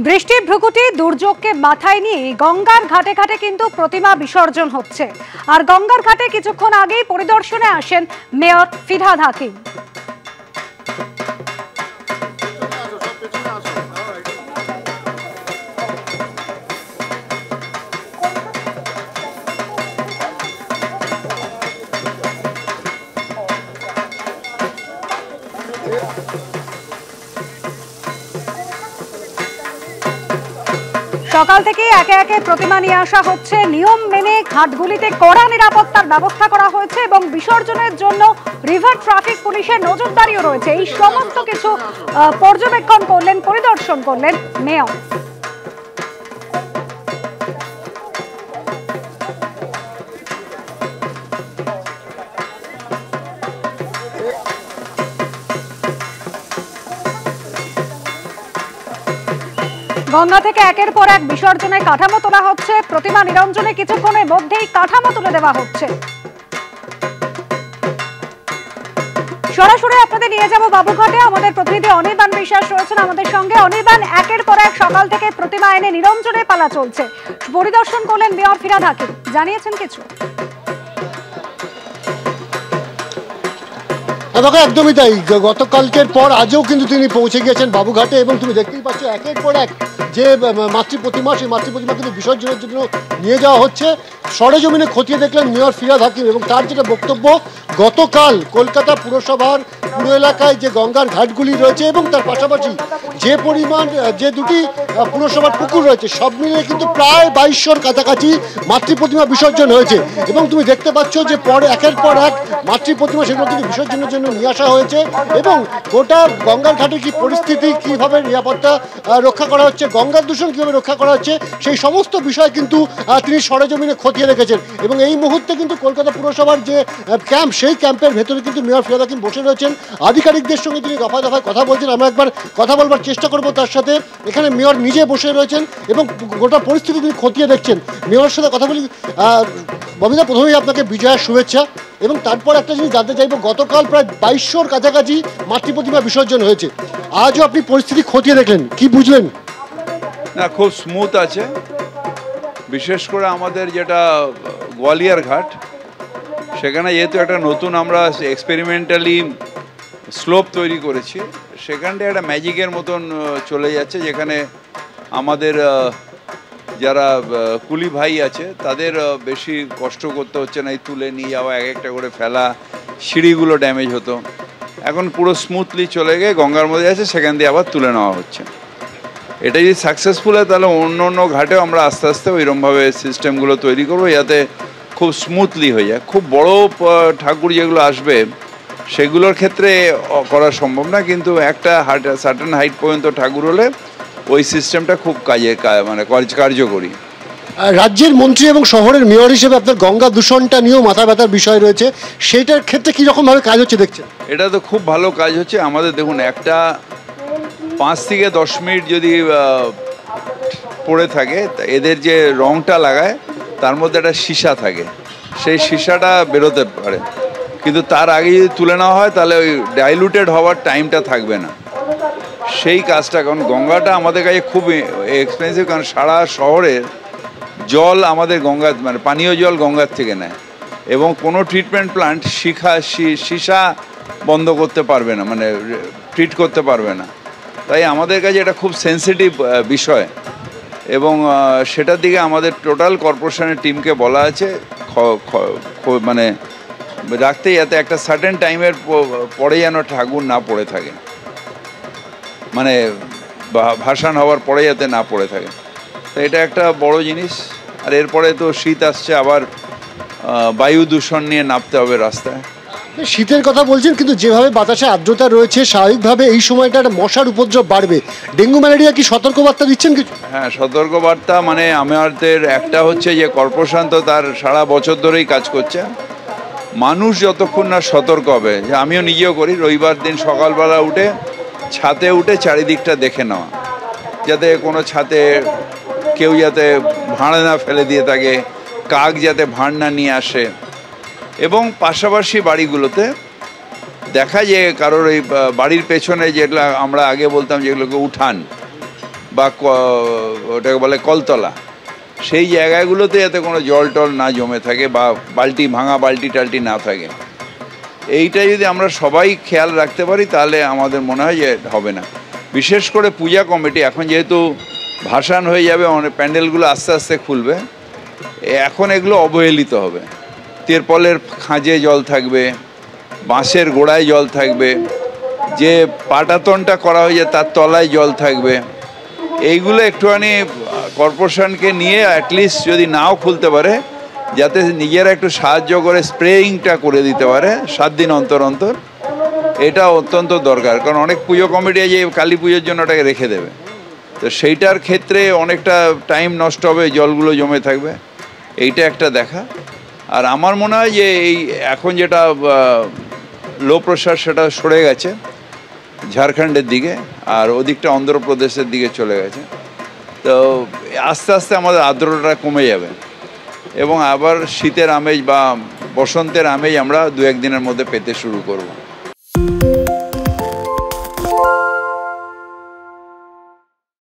বৃষ্টির ভ্রুকুটি দুর্যোগকে মাথায় নিয়ে গঙ্গার ঘাটে ঘাটে কিন্তু প্রতিমা বিসর্জন হচ্ছে। আর গঙ্গার ঘাটে কিছুক্ষণ আগেই পরিদর্শনে আসেন মেয়র ফিরহাদ হাকিম। সকাল থেকে একে একে প্রতিমা নিয়ে আসা হচ্ছে। নিয়ম মেনে ঘাটগুলিতে কড়া নিরাপত্তার ব্যবস্থা করা হয়েছে এবং বিসর্জনের জন্য রিভার ট্রাফিক পুলিশের নজরদারিও রয়েছে। এই সমস্ত কিছু পর্যবেক্ষণ করলেন, পরিদর্শন করলেন মেয়র। গঙ্গা থেকে একের পর এক বিসর্জনের কাঠামো তোলা হচ্ছে। প্রতিমা নিরঞ্জনে কিছুক্ষণের মধ্যেই কাঠামো তুলে দেওয়া হচ্ছে। সরাসরি আপনাদের নিয়ে যাব বাবুঘাটে। আমাদের প্রতিনিধি অনির্বাণ বিশ্বাস রয়েছেন আমাদের সঙ্গে। অনির্বাণ, একের পর এক সকাল থেকে প্রতিমা এনে নিরঞ্জনে পালা চলছে। পরিদর্শন করলেন মেয়র ফিরহাদ হাকিম, জানিয়েছেন কিছু? একদমই তাই। গতকালকের পর আজও কিন্তু তিনি পৌঁছে গিয়েছেন বাবুঘাটে এবং তুমি দেখতেই পাচ্ছ একের পর এক যে মাতৃ প্রতিমা, সেই মাতৃ প্রতিমা কিন্তু বিসর্জনের জন্য নিয়ে যাওয়া হচ্ছে। সরেজমিনে খতিয়ে দেখলেন মেয়র ফিরহাদ হাকিম এবং তার যেটা বক্তব্য, গতকাল কলকাতা পুরসভার পুরো এলাকায় যে গঙ্গার ঘাটগুলি রয়েছে এবং তার পাশাপাশি যে পরিমাণ যে দুটি পুরসভার পুকুর রয়েছে সব মিলিয়ে কিন্তু প্রায় 2200-র কাছাকাছি মাতৃ প্রতিমা বিসর্জন হয়েছে। এবং তুমি দেখতে পাচ্ছ যে পরে একের পর এক মাতৃ প্রতিমা সেগুলো কিন্তু বিসর্জনের জন্য নিয়ে আসা হয়েছে এবং গোটা গঙ্গার ঘাটের কি পরিস্থিতি, কীভাবে নিরাপত্তা রক্ষা করা হচ্ছে, গঙ্গার দূষণ কীভাবে রক্ষা করা হচ্ছে, সেই সমস্ত বিষয় কিন্তু তিনি সরেজমিনে খতিয়ে রেখেছেন। এবং এই মুহূর্তে কিন্তু কলকাতা পুরসভার যে ক্যাম্প, সেই ক্যাম্পের ভেতরে কিন্তু মেয়র ফিরহাদ হাকিম বসে রয়েছেন। আধিকারিকদের সঙ্গে তিনি দফায় দফায় কথা বলছেন। আমরা একবার কথা বলবার চেষ্টা করবো তার সাথে। এখানে মেয়র নিজে বসে রয়েছেন এবং গোটা পরিস্থিতি তিনি খতিয়ে দেখছেন। মেয়রের সাথে কথা বলি। ববিতা, প্রথমেই আপনাকে বিজয়ার শুভেচ্ছা। এবং তারপর একটা জিনিস জানতে চাইবো, গতকাল প্রায় 2200-র কাছাকাছি মাতৃ প্রতিমা বিসর্জন হয়েছে, আজও আপনি পরিস্থিতি খতিয়ে দেখলেন, কি বুঝলেন? না, খুব স্মুথ আছে। বিশেষ করে আমাদের যেটা গোয়ালিয়ার ঘাট, সেখানে যেহেতু একটা নতুন আমরা এক্সপেরিমেন্টালি স্লোপ তৈরি করেছি, সেখানটা একটা ম্যাজিকের মতন চলে যাচ্ছে, যেখানে আমাদের যারা কুলি ভাই আছে তাদের বেশি কষ্ট করতে হচ্ছে না। এই তুলে নিয়ে যাওয়া, এক একটা করে ফেলা, সিঁড়িগুলো ড্যামেজ হতো, এখন পুরো স্মুথলি চলে গিয়ে গঙ্গার মধ্যে আছে, সেখান দিয়ে আবার তুলে নেওয়া হচ্ছে। এটা যদি সাকসেসফুল হয় তাহলে অন্য অন্য ঘাটেও আমরা আস্তে আস্তে ওইরকমভাবে সিস্টেমগুলো তৈরি করবো যাতে খুব স্মুথলি হয়ে যায়। খুব বড় ঠাকুর যেগুলো আসবে সেগুলোর ক্ষেত্রে করা সম্ভব না, কিন্তু একটা সার্টেন হাইট পর্যন্ত ঠাকুর হলে ওই সিস্টেমটা খুব মানে কার্যকরী। রাজ্যের মন্ত্রী এবং শহরের মেয়র হিসেবে আপনার গঙ্গা দূষণটা নিয়েও মাথা ব্যথার বিষয় রয়েছে, সেইটার ক্ষেত্রে কীরকমভাবে কাজ হচ্ছে দেখছেন? এটা তো খুব ভালো কাজ হচ্ছে আমাদের। দেখুন, একটা 5 থেকে 10 মিনিট যদি পড়ে থাকে, এদের যে রংটা লাগায় তার মধ্যে একটা সীসা থাকে, সেই সীসাটা বেরোতে পারে, কিন্তু তার আগে যদি তুলে নেওয়া হয় তাহলে ওই ডাইলুটেড হওয়ার টাইমটা থাকবে না। সেই কাজটা, কারণ গঙ্গাটা আমাদের কাছে খুব এক্সপেন্সিভ, কারণ সারা শহরের জল আমাদের গঙ্গা, মানে পানীয় জল গঙ্গার থেকে নেয়, এবং কোনো ট্রিটমেন্ট প্লান্ট সীসা বন্ধ করতে পারবে না, মানে ট্রিট করতে পারবে না। তাই আমাদের কাছে এটা খুব সেন্সিটিভ বিষয়, এবং সেটার দিকে আমাদের টোটাল কর্পোরেশনের টিমকে বলা আছে মানে রাখতে, যাতে একটা সার্টেন টাইমের পরে যেন ঠাকুর না পড়ে থাকে, মানে ভাসান হওয়ার পরে যাতে না পড়ে থাকে। তো এটা একটা বড় জিনিস। আর এরপরে তো শীত আসছে, আবার বায়ু দূষণ নিয়ে নামতে হবে রাস্তায়। শীতের কথা বলছেন, কিন্তু যেভাবে বাতাসে আর্দ্রতা রয়েছে স্বাভাবিকভাবে এই সময়টা একটা মশার উপদ্রব বাড়বে। ডেঙ্গু ম্যালেরিয়া কি সতর্কবার্তা দিচ্ছেন কিছু? হ্যাঁ, সতর্কবার্তা মানে আমাদের একটা হচ্ছে যে কর্পোরেশন তো তার সারা বছর ধরেই কাজ করছে। মানুষ যতক্ষণ না সতর্ক হবে, যে আমিও নিজেও করি, রবিবার দিন সকালবেলা উঠে ছাদে উঠে চারিদিকটা দেখে নেওয়া, যাতে কোনো ছাদে কেউ যাতে ভাঁড় না ফেলে দিয়ে থাকে, কাক যাতে ভাঁড় না নিয়ে আসে, এবং পাশাপাশি বাড়িগুলোতে দেখা যে কারোর এই বাড়ির পেছনে যেগুলো আমরা আগে বলতাম যেগুলোকে উঠান বা ওটাকে বলে কলতলা, সেই জায়গাগুলোতে যাতে কোনো জল টল না জমে থাকে বা বালতি ভাঙা বালতি টালটি না থাকে, এইটা যদি আমরা সবাই খেয়াল রাখতে পারি তাহলে আমাদের মনে হয় যে হবে না। বিশেষ করে পূজা কমিটি এখন যেহেতু ভাসান হয়ে যাবে, অনেক প্যান্ডেলগুলো আস্তে আস্তে খুলবে, এখন এগুলো অবহেলিত হবে। তেরপলের খাঁজে জল থাকবে, বাঁশের গোড়ায় জল থাকবে, যে পাটাতনটা করা হয়েছে তার তলায় জল থাকবে। এইগুলো একটুখানি কর্পোরেশনকে নিয়ে অ্যাটলিস্ট যদি নাও খুলতে পারে, যাতে নিজেরা একটু সাহায্য করে স্প্রেইংটা করে দিতে পারে 7 দিন অন্তর অন্তর, এটা অত্যন্ত দরকার। কারণ অনেক পুজো কমিটি যে কালী পুজোর জন্য ওটাকে রেখে দেবে, তো সেইটার ক্ষেত্রে অনেকটা টাইম নষ্ট হবে, জলগুলো জমে থাকবে, এইটা একটা দেখা। আর আমার মনে হয় যে এই এখন যেটা লো প্রেশার সেটা সরে গেছে ঝাড়খণ্ডের দিকে, আর ওদিকটা অন্ধ্রপ্রদেশের দিকে চলে গেছে, তো আস্তে আস্তে আমাদের আর্দ্রতা কমে যাবে এবং আবার শীতের আমেজ বা বসন্তের আমেজ আমরা 2-1 দিনের মধ্যে পেতে শুরু করব।